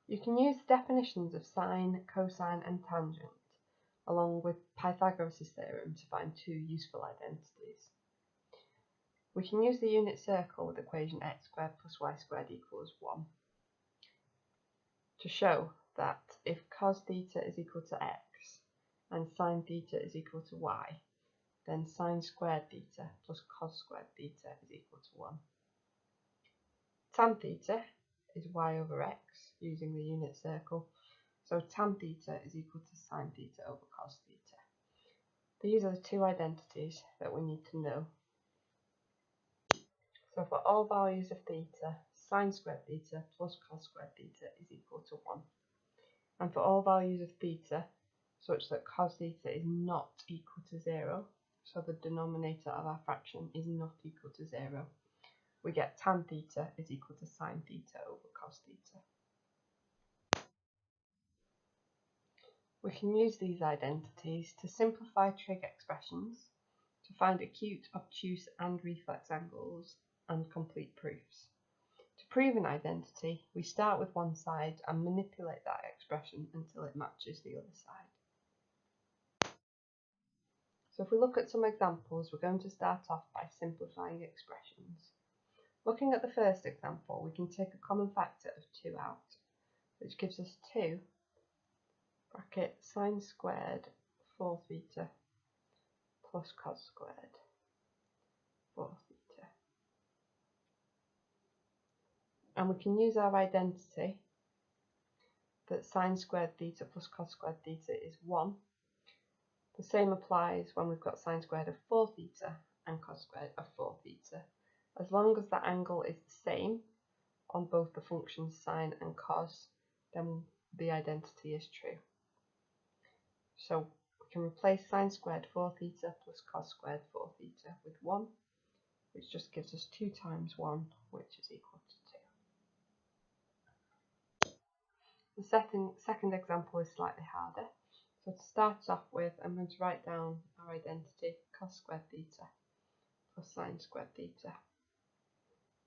You can use the definitions of sine, cosine and tangent along with Pythagoras' theorem to find two useful identities. We can use the unit circle with equation x squared plus y squared equals 1 to show that if cos theta is equal to x and sine theta is equal to y, then sine squared theta plus cos squared theta is equal to 1. Tan theta is y over x using the unit circle, so tan theta is equal to sine theta over cos theta. These are the two identities that we need to know. So for all values of theta, sine squared theta plus cos squared theta is equal to 1. And for all values of theta, such that cos theta is not equal to 0, so the denominator of our fraction is not equal to 0, we get tan theta is equal to sine theta over cos theta. We can use these identities to simplify trig expressions, to find acute, obtuse and reflex angles, and complete proofs. To prove an identity, we start with one side and manipulate that expression until it matches the other side. So if we look at some examples, we're going to start off by simplifying expressions. Looking at the first example, we can take a common factor of 2 out, which gives us 2 bracket sine squared 4 theta plus cos squared 4 theta. And we can use our identity that sine squared theta plus cos squared theta is 1. The same applies when we've got sine squared of 4 theta and cos squared of 4 theta. As long as the angle is the same on both the functions sine and cos, then the identity is true. So we can replace sine squared 4 theta plus cos squared 4 theta with 1, which just gives us 2 times 1, which is equal to 2. The second example is slightly harder. So to start off with, I'm going to write down our identity cos squared theta plus sine squared theta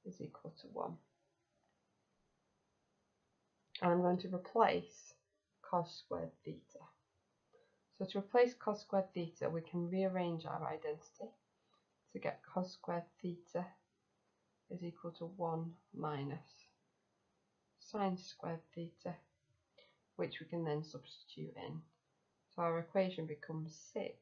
is equal to 1. And I'm going to replace cos squared theta. So to replace cos squared theta, we can rearrange our identity to get cos squared theta is equal to 1 minus sine squared theta, which we can then substitute in. So our equation becomes 6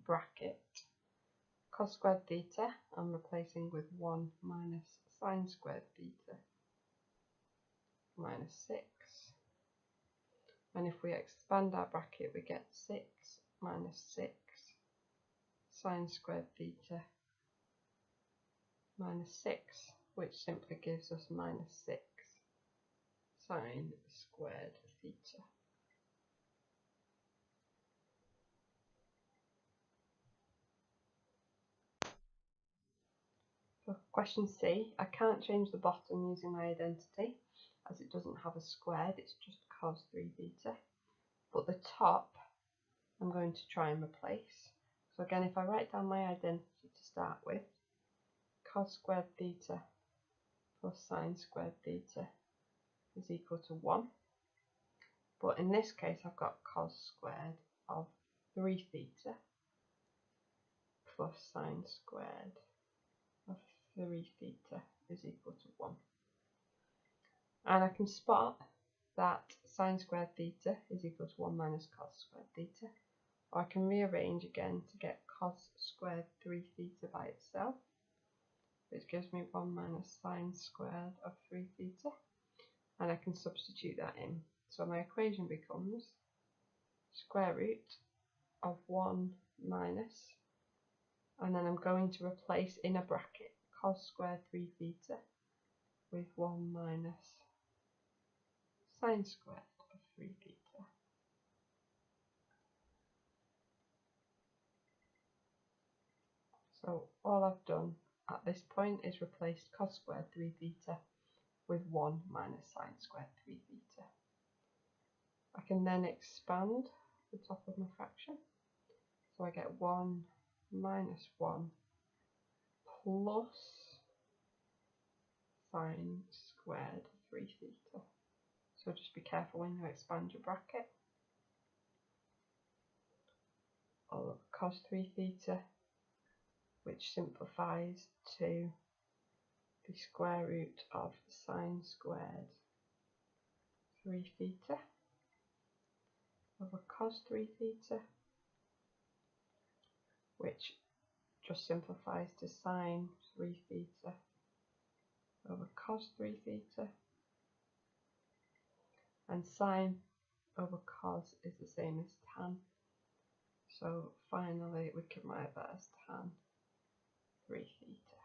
bracket cos squared theta, I'm replacing with 1 minus sine squared theta minus 6. And if we expand our bracket, we get 6 minus 6 sine squared theta minus 6, which simply gives us minus 6 sine squared theta. For question C, I can't change the bottom using my identity as it doesn't have a squared, it's just cos 3 theta. But the top I'm going to try and replace. So again, if I write down my identity to start with, cos squared theta plus sine squared theta is equal to 1. But in this case, I've got cos squared of 3 theta plus sine squared of 3 theta is equal to 1. And I can spot that sine squared theta is equal to 1 minus cos squared theta. Or I can rearrange again to get cos squared 3 theta by itself, which gives me 1 minus sine squared of 3 theta. And I can substitute that in. So my equation becomes square root of 1 minus, and then I'm going to replace in a bracket cos squared 3 theta with 1 minus sine squared of 3 theta. So all I've done at this point is replaced cos squared 3 theta with 1 minus sine squared 3 theta. I can then expand the top of my fraction. So I get 1 minus 1 plus sine squared 3 theta. so just be careful when you expand your bracket. All of cos 3 theta, which simplifies to the square root of sine squared 3 theta over cos 3 theta, which just simplifies to sine 3 theta over cos 3 theta, and sine over cos is the same as tan, so finally we can write that as tan 3 theta.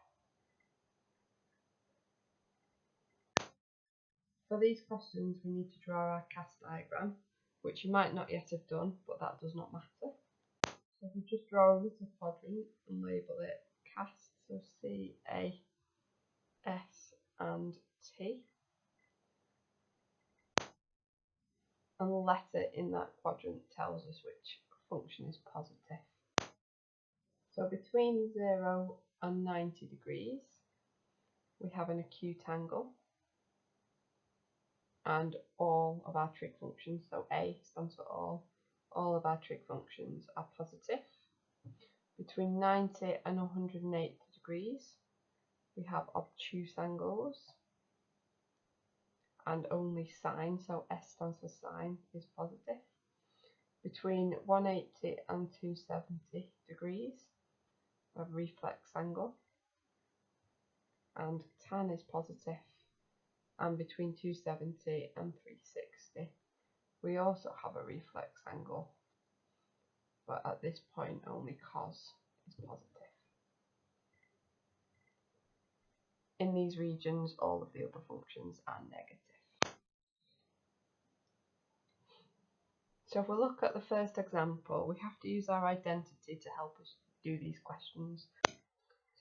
For these questions we need to draw our cast diagram, which you might not yet have done, but that does not matter. So if we just draw a little quadrant and label it cast, so C, A, S and T, and the letter in that quadrant tells us which function is positive. So between 0 and 90 degrees we have an acute angle, and all of our trig functions, so A stands for all of our trig functions are positive. Between 90 and 180 degrees we have obtuse angles, and only sine, so S stands for sine, is positive. Between 180 and 270 degrees we have reflex angle, and tan is positive. And between 270 and 360 we also have a reflex angle, but at this point only cos is positive. In these regions all of the other functions are negative. So if we look at the first example, we have to use our identity to help us do these questions.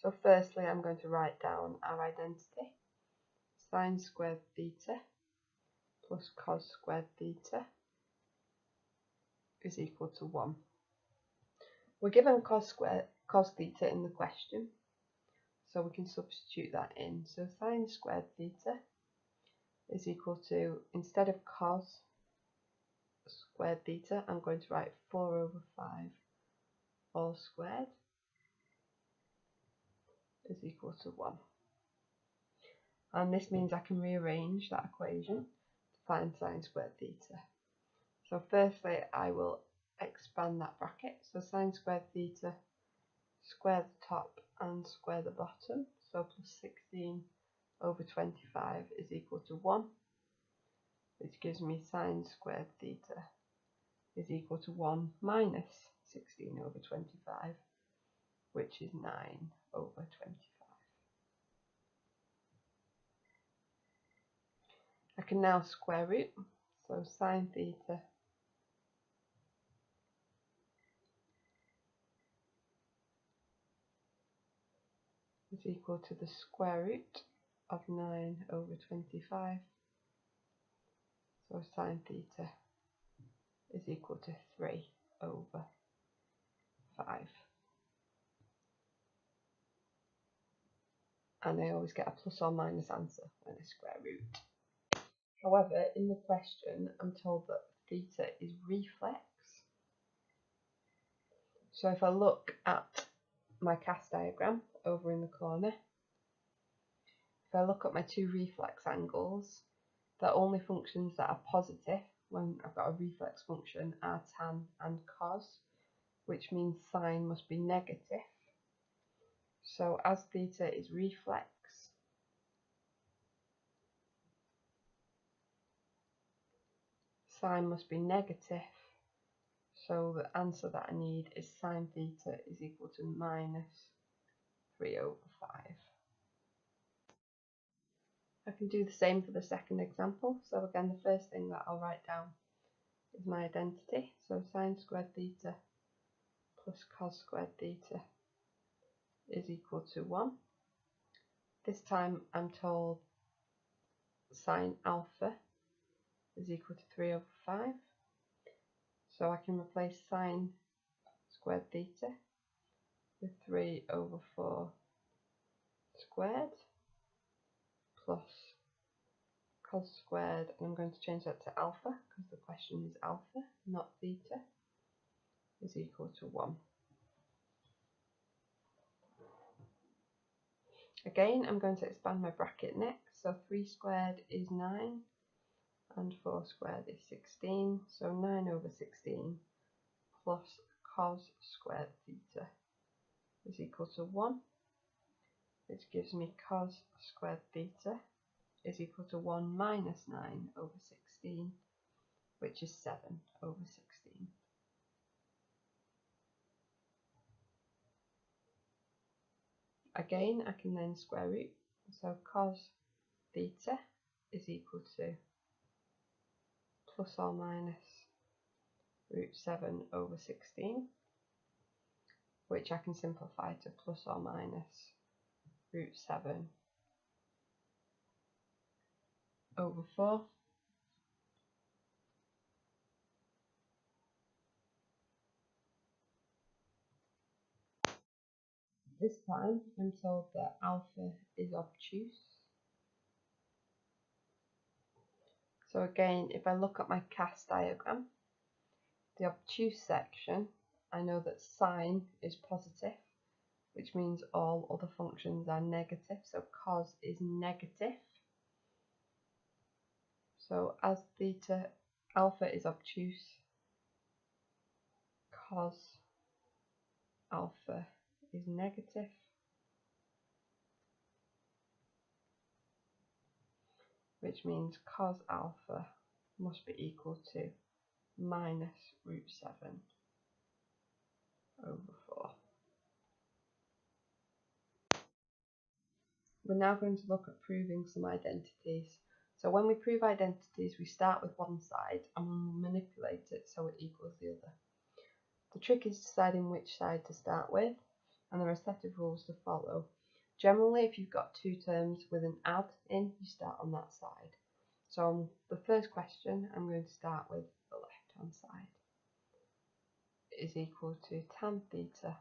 So firstly I'm going to write down our identity. Sine squared theta plus cos squared theta is equal to 1. We're given cos theta in the question, so we can substitute that in. So sine squared theta is equal to, instead of cos squared theta, I'm going to write 4 over 5 all squared is equal to 1. And this means I can rearrange that equation to find sine squared theta. So firstly I will expand that bracket, so sine squared theta, square the top and square the bottom, so plus 16 over 25 is equal to 1, which gives me sine squared theta is equal to 1 minus 16 over 25, which is 9 over 25. I can now square root, so sine theta is equal to the square root of 9 over 25, so sine theta is equal to 3 over 5. And I always get a plus or minus answer when I square root. However, in the question I'm told that theta is reflex. So if I look at my cast diagram over in the corner, if I look at my two reflex angles, the only functions that are positive when I've got a reflex function are tan and cos, which means sine must be negative. So as theta is reflex, sine must be negative, so the answer that I need is sine theta is equal to minus 3 over 5. I can do the same for the second example. So again, the first thing that I'll write down is my identity. So sine squared theta plus cos squared theta is equal to 1. This time I'm told sine alpha is equal to 3 over 5. So I can replace sine squared theta with 3 over 4 squared plus cos squared, and I'm going to change that to alpha because the question is alpha, not theta, is equal to 1. Again, I'm going to expand my bracket next, so 3 squared is 9 and 4 squared is 16, so 9 over 16 plus cos squared theta is equal to 1, which gives me cos squared theta is equal to 1 minus 9 over 16, which is 7 over 16. Again, I can then square root, so cos theta is equal to plus or minus root 7 over 16, which I can simplify to plus or minus root 7 over 4. This time I'm told that alpha is obtuse. So again, if I look at my CAS diagram, the obtuse section, I know that sine is positive, which means all other functions are negative, so cos is negative. So as theta, alpha is obtuse, cos alpha is negative, which means cos alpha must be equal to minus root 7 over 4. We're now going to look at proving some identities. So when we prove identities, we start with one side and we'll manipulate it so it equals the other. The trick is deciding which side to start with, and there are a set of rules to follow. Generally, if you've got two terms with an add in, you start on that side. So on the first question, I'm going to start with the left-hand side. It is equal to tan theta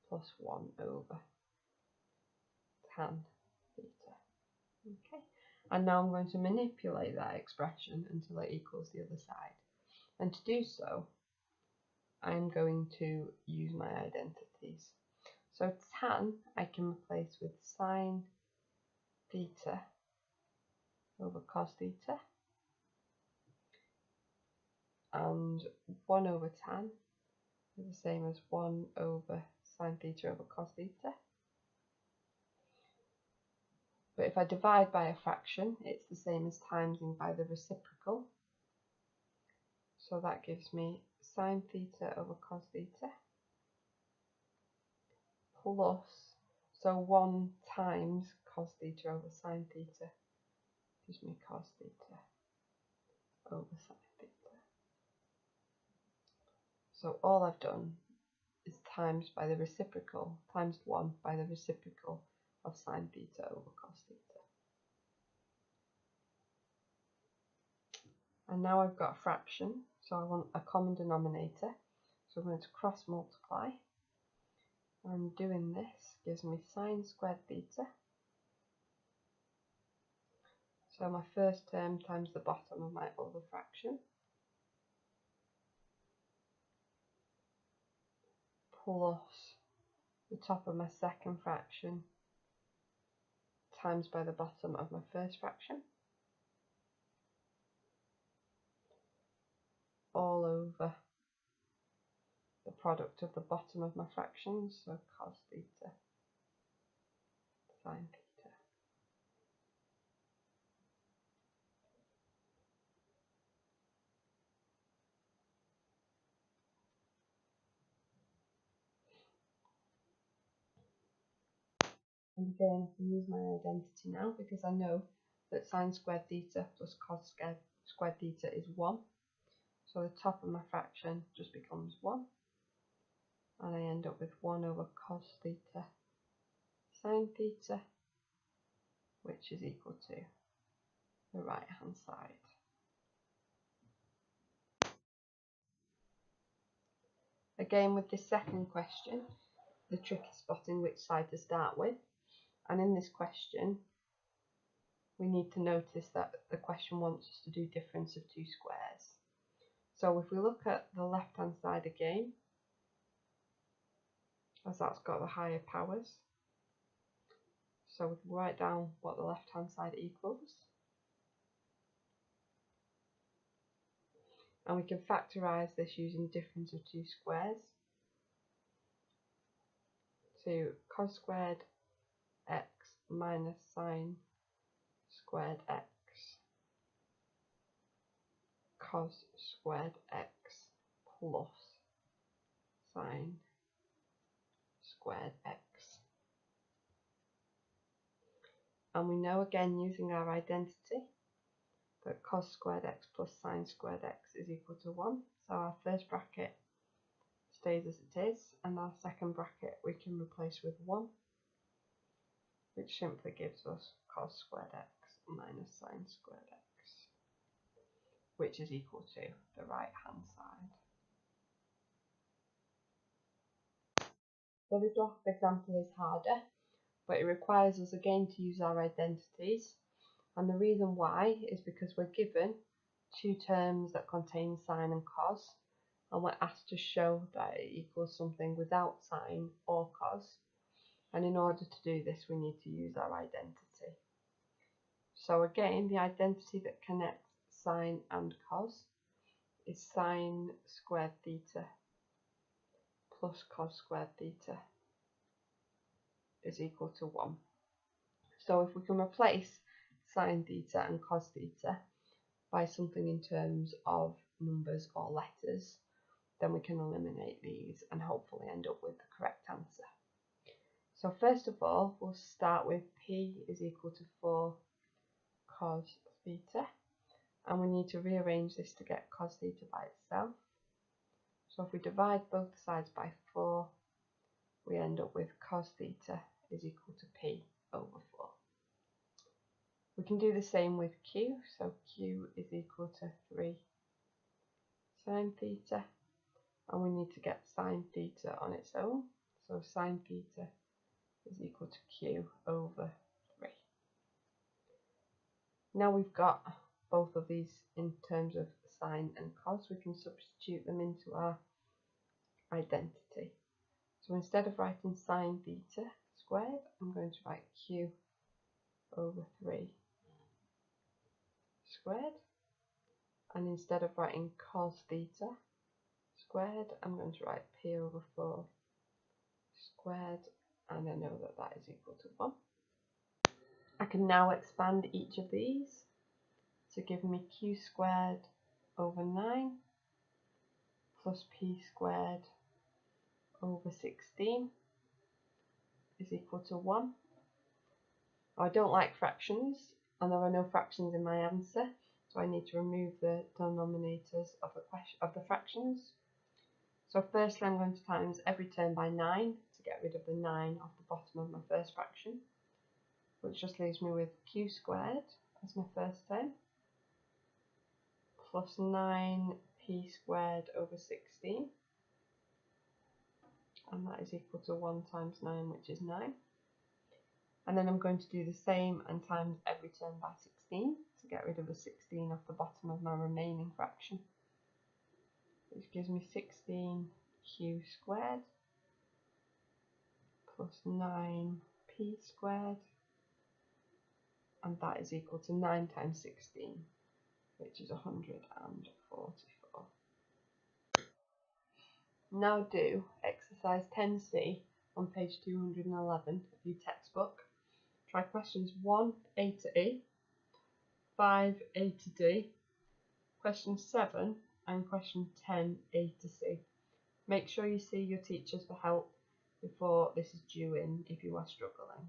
plus 1 over tan theta. Okay, and now I'm going to manipulate that expression until it equals the other side. And to do so, I'm going to use my identities. So tan I can replace with sine theta over cos theta, and 1 over tan is the same as 1 over sine theta over cos theta. But if I divide by a fraction, it's the same as timesing by the reciprocal. So that gives me sine theta over cos theta plus, so 1 times cos theta over sine theta gives me cos theta over sine theta. So all I've done is times by the reciprocal, times 1 by the reciprocal of sine theta over cos theta. And now I've got a fraction, so I want a common denominator. So I'm going to cross multiply. And doing this gives me sine squared theta. So my first term times the bottom of my other fraction. Plus the top of my second fraction times by the bottom of my first fraction. All over the product of the bottom of my fractions, so cos theta, sine theta. And again, I can use my identity now because I know that sine squared theta plus cos squared theta is 1. So the top of my fraction just becomes 1. And I end up with 1 over cos theta sine theta, which is equal to the right hand side. Again, with this second question, the trick is spotting which side to start with. And in this question, we need to notice that the question wants us to do difference of two squares. So if we look at the left hand side again, as that's got the higher powers, so we can write down what the left hand side equals, and we can factorise this using difference of two squares. So cos squared x minus sine squared x cos squared x plus sine squared x. And we know again using our identity that cos squared x plus sine squared x is equal to 1. So our first bracket stays as it is, and our second bracket we can replace with 1, which simply gives us cos squared x minus sine squared x, which is equal to the right hand side. So this last example is harder, but it requires us again to use our identities, and the reason why is because we're given two terms that contain sine and cos, and we're asked to show that it equals something without sine or cos, and in order to do this we need to use our identity. So again, the identity that connects sine and cos is sine squared theta plus cos squared theta is equal to 1. So if we can replace sine theta and cos theta by something in terms of numbers or letters, then we can eliminate these and hopefully end up with the correct answer. So first of all, we'll start with p is equal to 4 cos theta, and we need to rearrange this to get cos theta by itself. So if we divide both sides by 4, we end up with cos theta is equal to p over 4. We can do the same with q, so q is equal to 3 sine theta, and we need to get sine theta on its own, so sine theta is equal to q over 3. Now we've got both of these in terms of sine and cos, we can substitute them into our identity. So instead of writing sine theta squared, I'm going to write q over 3 squared, and instead of writing cos theta squared, I'm going to write p over 4 squared, and I know that that is equal to 1. I can now expand each of these to give me q squared over 9 plus p squared over 16 is equal to 1. I don't like fractions, and there are no fractions in my answer, so I need to remove the denominators of the fractions. So firstly I'm going to times every term by 9 to get rid of the 9 off the bottom of my first fraction, which just leaves me with q squared as my first term plus 9p squared over 16, and that is equal to 1 times 9, which is 9. And then I'm going to do the same and times every term by 16 to get rid of the 16 off the bottom of my remaining fraction, which gives me 16q squared plus 9p squared, and that is equal to 9 times 16, which is 144. Now do exercise 10C on page 211 of your textbook. Try questions 1a to E, 5a to D, question 7 and question 10a to C. Make sure you see your teachers for help before this is due in if you are struggling.